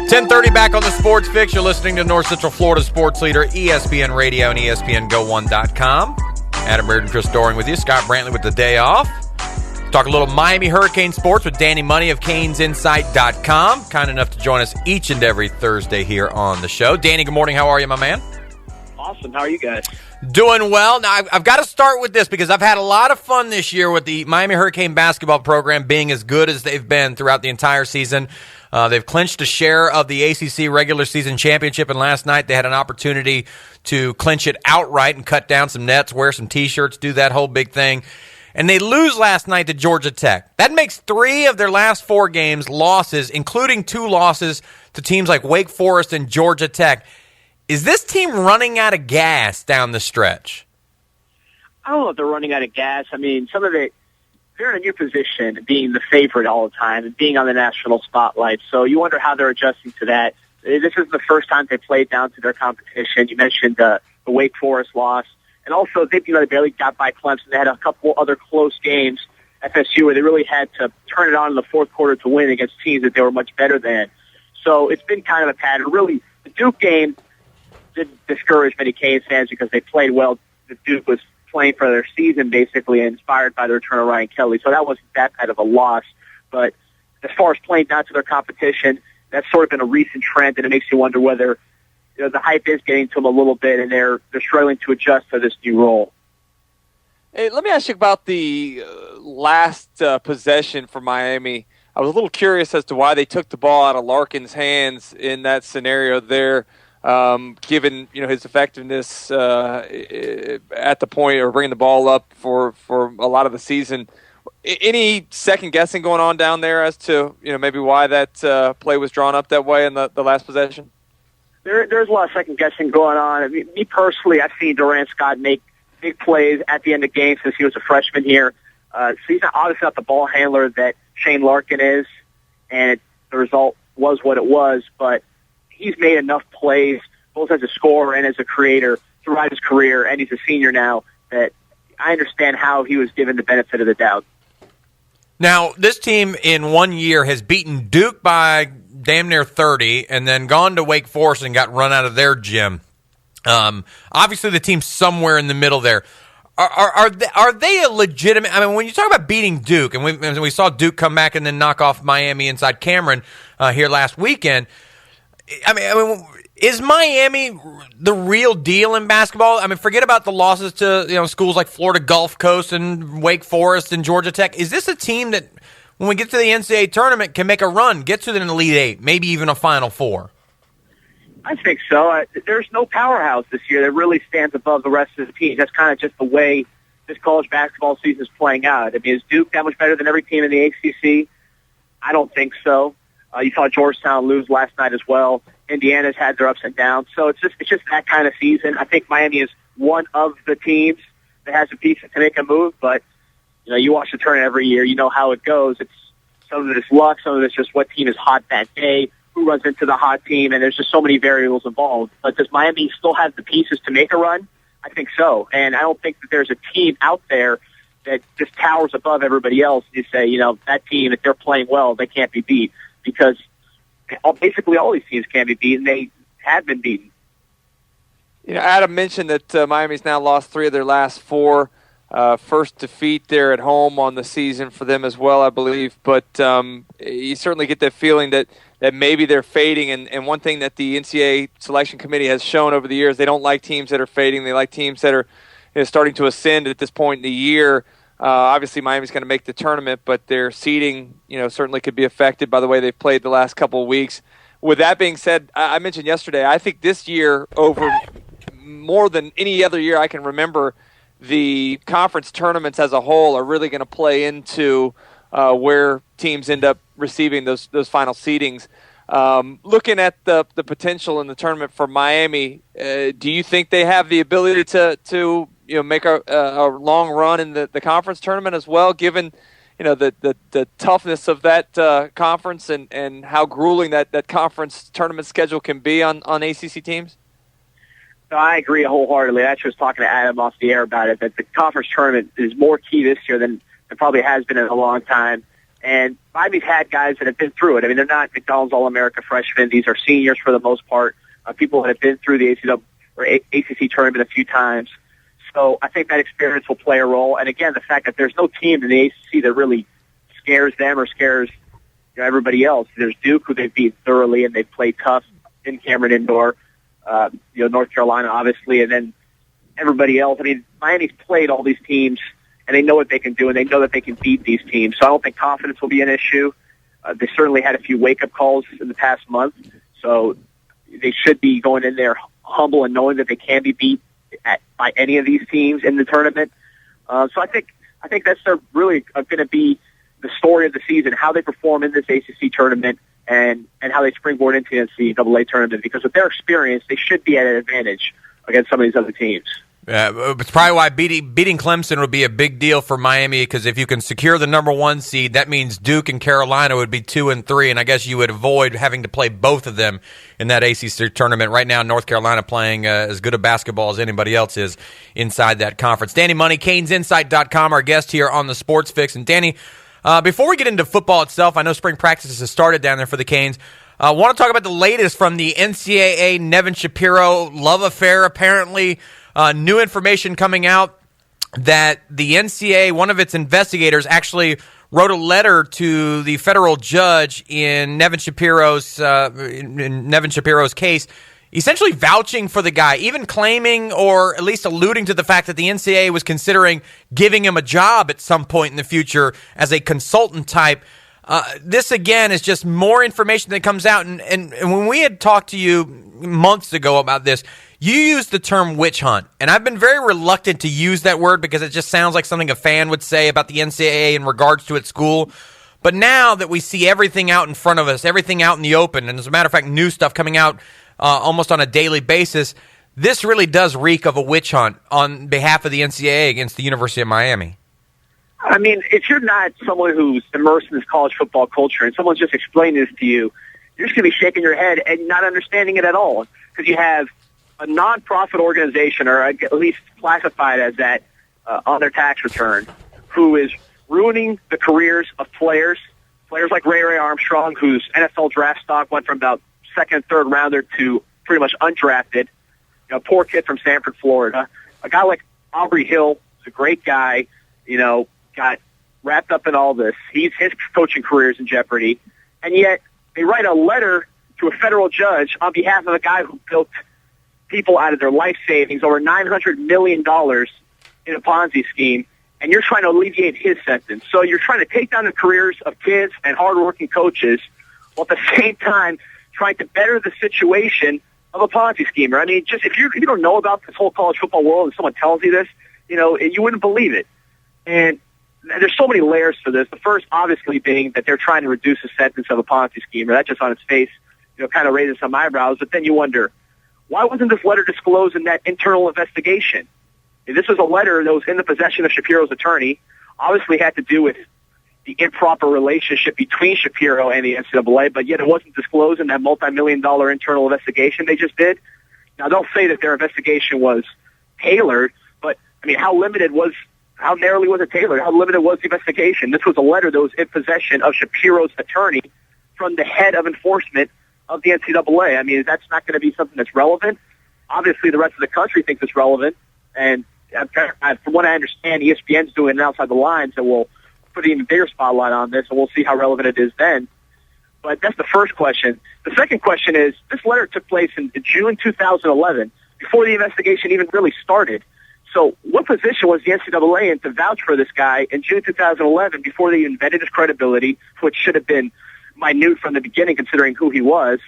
10:30 back on the Sports Fix. You're listening to North Central Florida sports leader, ESPN Radio and ESPNGo1.com. Adam Reardon, Chris Doring with you. Scott Brantley with the day off. Talk a little Miami Hurricane sports with Danny Money of CanesInSight.com. Kind enough to join us each and every Thursday here on the show. Danny, good morning. How are you, my man? Awesome. How are you guys? Doing well. Now, I've got to start with this because I've had a lot of fun this year with the Miami Hurricane basketball program being as good as they've been throughout the entire season. They've clinched a share of the ACC regular season championship, and last night they had an opportunity to clinch it outright and cut down some nets, wear some T-shirts, do that whole big thing. And they lose last night to Georgia Tech. That makes 3 of their last 4 games losses, including 2 losses to teams like Wake Forest and Georgia Tech. Is this team running out of gas down the stretch? I don't know if they're running out of gas. I mean, some of it, they're in a new position, being the favorite all the time and being on the national spotlight. So you wonder how they're adjusting to that. This is the first time they played down to their competition. You mentioned the Wake Forest loss. And also, they barely got by Clemson. They had a couple other close games, FSU, where they really had to turn it on in the fourth quarter to win against teams that they were much better than. So it's been kind of a pattern. Really, the Duke game did discourage many Canes fans because they played well. The Duke was playing for their season, basically, inspired by the return of Ryan Kelly. So that wasn't that bad of a loss. But as far as playing down to their competition, that's sort of been a recent trend, and it makes you wonder whether the hype is getting to them a little bit, and they're struggling to adjust to this new role. Hey, let me ask you about the last possession for Miami. I was a little curious as to why they took the ball out of Larkins' hands in that scenario there, given his effectiveness at the point or bringing the ball up for a lot of the season. Any second guessing going on down there as to maybe why that play was drawn up that way in the last possession? There's a lot of second guessing going on. I mean, me personally, I've seen Durant Scott make big plays at the end of games since he was a freshman here. So he's obviously not the ball handler that Shane Larkin is, and the result was what it was. But he's made enough plays, both as a scorer and as a creator, throughout his career, and he's a senior now, that I understand how he was given the benefit of the doubt. Now, this team in 1 year has beaten Duke by damn near 30 and then gone to Wake Forest and got run out of their gym. Obviously, the team's somewhere in the middle there. Are they a legitimate – I mean, when you talk about beating Duke, and we saw Duke come back and then knock off Miami inside Cameron here last weekend, I mean, is Miami the real deal in basketball? I mean, forget about the losses to schools like Florida Gulf Coast and Wake Forest and Georgia Tech. Is this a team that, when we get to the NCAA tournament, can make a run, get to an Elite Eight, maybe even a Final Four? I think so. There's no powerhouse this year that really stands above the rest of the teams. That's kind of just the way this college basketball season is playing out. I mean, is Duke that much better than every team in the ACC? I don't think so. You saw Georgetown lose last night as well. Indiana's had their ups and downs. So it's just that kind of season. I think Miami is one of the teams that has the pieces to make a move, but you watch the tournament every year. You know how it goes. It's some of it's luck, some of it's just what team is hot that day, who runs into the hot team, and there's just so many variables involved. But does Miami still have the pieces to make a run? I think so. And I don't think that there's a team out there that just towers above everybody else. You say, that team, if they're playing well, they can't be beat, because basically all these teams can be beaten. They have been beaten. Adam mentioned that Miami's now lost 3 of their last 4. First defeat there at home on the season for them as well, I believe. But you certainly get that feeling that maybe they're fading. And one thing that the NCAA selection committee has shown over the years, they don't like teams that are fading. They like teams that are starting to ascend at this point in the year. Obviously, Miami's going to make the tournament, but their seeding, certainly could be affected by the way they've played the last couple of weeks. With that being said, I mentioned yesterday, I think this year, over more than any other year I can remember, the conference tournaments as a whole are really going to play into where teams end up receiving those final seedings. Looking at the potential in the tournament for Miami, do you think they have the ability to make a long run in the conference tournament as well, given the toughness of that conference and how grueling that conference tournament schedule can be on ACC teams? No, I agree wholeheartedly. I actually was talking to Adam off the air about it, that the conference tournament is more key this year than it probably has been in a long time. And Miami's had guys that have been through it. I mean, they're not McDonald's All-America freshmen. These are seniors for the most part, people that have been through the ACC tournament a few times. So I think that experience will play a role. And again, the fact that there's no team in the ACC that really scares them or scares everybody else. There's Duke, who they've beat thoroughly, and they've played tough in Cameron Indoor. North Carolina, obviously, and then everybody else. I mean, Miami's played all these teams, and they know what they can do, and they know that they can beat these teams. So I don't think confidence will be an issue. They certainly had a few wake-up calls in the past month, so they should be going in there humble and knowing that they can be beat by any of these teams in the tournament. So I think that's really going to be the story of the season, how they perform in this ACC tournament and how they springboard into the NCAA tournament, because with their experience, they should be at an advantage against some of these other teams. It's probably why beating Clemson would be a big deal for Miami, because if you can secure the number 1 seed, that means Duke and Carolina would be 2 and 3, and I guess you would avoid having to play both of them in that ACC tournament. Right now, North Carolina playing as good a basketball as anybody else is inside that conference. Danny Money, CanesInSight.com, our guest here on the Sports Fix. And Danny, before we get into football itself, I know spring practices has started down there for the Canes. I want to talk about the latest from the NCAA Nevin Shapiro love affair. Apparently, new information coming out that the NCAA, one of its investigators, actually wrote a letter to the federal judge in Nevin Shapiro's case, essentially vouching for the guy, even claiming or at least alluding to the fact that the NCAA was considering giving him a job at some point in the future as a consultant type. This, again, is just more information that comes out. And when we had talked to you months ago about this, you used the term witch hunt. And I've been very reluctant to use that word because it just sounds like something a fan would say about the NCAA in regards to its school. But now that we see everything out in front of us, everything out in the open, and as a matter of fact, new stuff coming out almost on a daily basis, this really does reek of a witch hunt on behalf of the NCAA against the University of Miami. I mean, if you're not someone who's immersed in this college football culture and someone's just explaining this to you, you're just going to be shaking your head and not understanding it at all, because you have a nonprofit organization, or at least classified as that on their tax return, who is ruining the careers of players like Ray Armstrong, whose NFL draft stock went from about second, third rounder to pretty much undrafted. Poor kid from Sanford, Florida. A guy like Aubrey Hill is a great guy, got wrapped up in all this. His coaching career is in jeopardy. And yet they write a letter to a federal judge on behalf of a guy who built people out of their life savings, over $900 million in a Ponzi scheme, and you're trying to alleviate his sentence. So you're trying to take down the careers of kids and hardworking coaches while at the same time trying to better the situation of a Ponzi schemer. I mean, just if you don't know about this whole college football world and someone tells you this, you wouldn't believe it. And there's so many layers to this. The first, obviously, being that they're trying to reduce the sentence of a Ponzi schemer. That just on its face, kind of raises some eyebrows. But then you wonder, why wasn't this letter disclosed in that internal investigation? This was a letter that was in the possession of Shapiro's attorney, obviously had to do with the improper relationship between Shapiro and the NCAA, but yet it wasn't disclosed in that multi-million-dollar internal investigation they just did. Now, they'll say that their investigation was tailored, but, I mean, how narrowly was it tailored? How limited was the investigation? This was a letter that was in possession of Shapiro's attorney from the head of enforcement of the NCAA. I mean, that's not going to be something that's relevant. Obviously, the rest of the country thinks it's relevant, and from what I understand, ESPN's doing it outside the lines, and we'll put an even bigger spotlight on this, and we'll see how relevant it is then. But that's the first question. The second question is, this letter took place in June 2011, before the investigation even really started. So what position was the NCAA in to vouch for this guy in June 2011 before they invented his credibility, which should have been minute from the beginning considering who he was?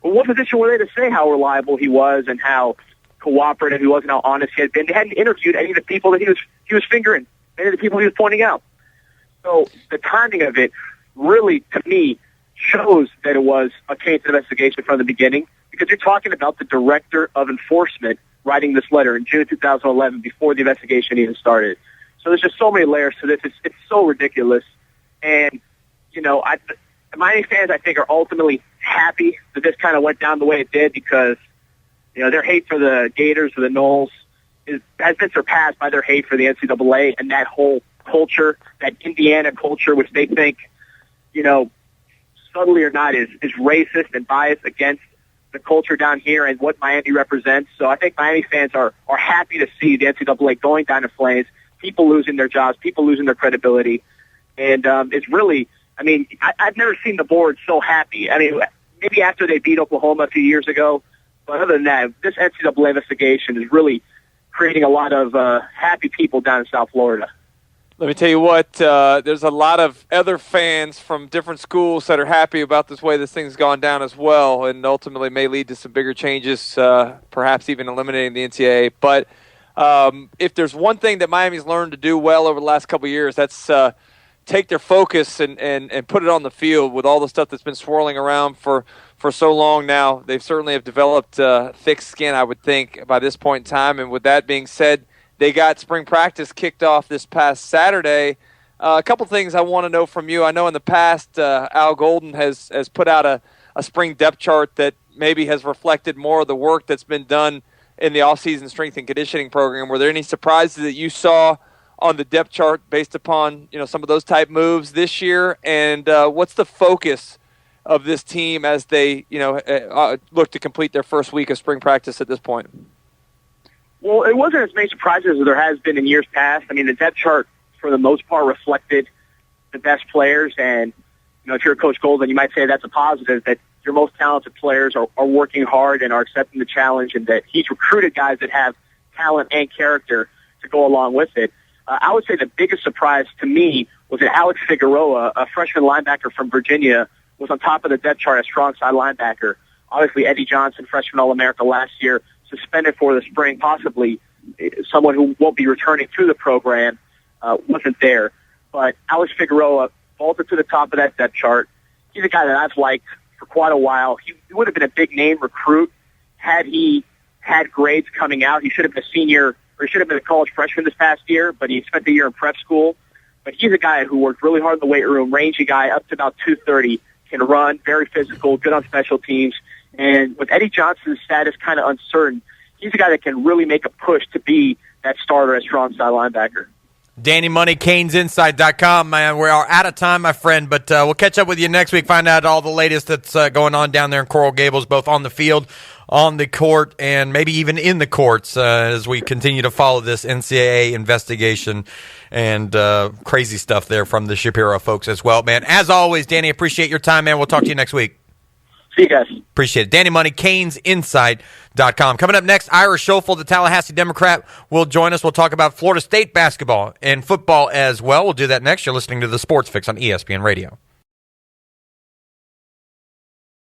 Well, what position were they to say how reliable he was and how cooperative he was and how honest he had been? They hadn't interviewed any of the people that he was fingering, any of the people he was pointing out. So the timing of it really, to me, shows that it was a case of investigation from the beginning, because you're talking about the director of enforcement writing this letter in June 2011 before the investigation even started. So there's just so many layers to this. It's so ridiculous. And, Miami fans, I think, are ultimately happy that this kind of went down the way it did, because, their hate for the Gators or the Noles has been surpassed by their hate for the NCAA and that whole culture, that Indiana culture, which they think subtly or not, is racist and biased against the culture down here and what Miami represents. So I think Miami fans are happy to see the NCAA going down in flames, people losing their jobs, people losing their credibility. And it's really, I've never seen the board so happy. Maybe after they beat Oklahoma a few years ago, but other than that, this NCAA investigation is really creating a lot of happy people down in South Florida. Let me tell you what, there's a lot of other fans from different schools that are happy about this way this thing's gone down as well, and ultimately may lead to some bigger changes, perhaps even eliminating the NCAA. But if there's one thing that Miami's learned to do well over the last couple of years, that's take their focus and put it on the field with all the stuff that's been swirling around for so long now. They certainly have developed thick skin, I would think, by this point in time. And with that being said, they got spring practice kicked off this past Saturday. A couple things I want to know from you. I know in the past Al Golden has put out a spring depth chart that maybe has reflected more of the work that's been done in the off-season strength and conditioning program. Were there any surprises that you saw on the depth chart based upon some of those type moves this year? And what's the focus of this team as they look to complete their first week of spring practice at this point? Well, it wasn't as many surprises as there has been in years past. The depth chart, for the most part, reflected the best players. And, if you're Coach Golden, you might say that's a positive, that your most talented players are working hard and are accepting the challenge, and that he's recruited guys that have talent and character to go along with it. I would say the biggest surprise to me was that Alex Figueroa, a freshman linebacker from Virginia, was on top of the depth chart as strong side linebacker. Obviously, Eddie Johnson, freshman All-America last year, suspended for the spring, possibly someone who won't be returning to the program, wasn't there. But Alex Figueroa vaulted to the top of that depth chart. He's a guy that I've liked for quite a while. He would have been a big-name recruit had he had grades coming out. He should have been a senior, or he should have been a college freshman this past year, but he spent the year in prep school. But he's a guy who worked really hard in the weight room, rangy guy, up to about 230, can run, very physical, good on special teams. And with Eddie Johnson's status kind of uncertain, he's a guy that can really make a push to be that starter at strong side linebacker. Danny Money, CanesInsight.com. Man, we are out of time, my friend, but we'll catch up with you next week, find out all the latest that's going on down there in Coral Gables, both on the field, on the court, and maybe even in the courts as we continue to follow this NCAA investigation and crazy stuff there from the Shapiro folks as well. Man, as always, Danny, appreciate your time, man. We'll talk to you next week. See you guys. Appreciate it. Danny Money, CanesInsight.com. Coming up next, Ira Schofel, the Tallahassee Democrat, will join us. We'll talk about Florida State basketball and football as well. We'll do that next. You're listening to The Sports Fix on ESPN Radio.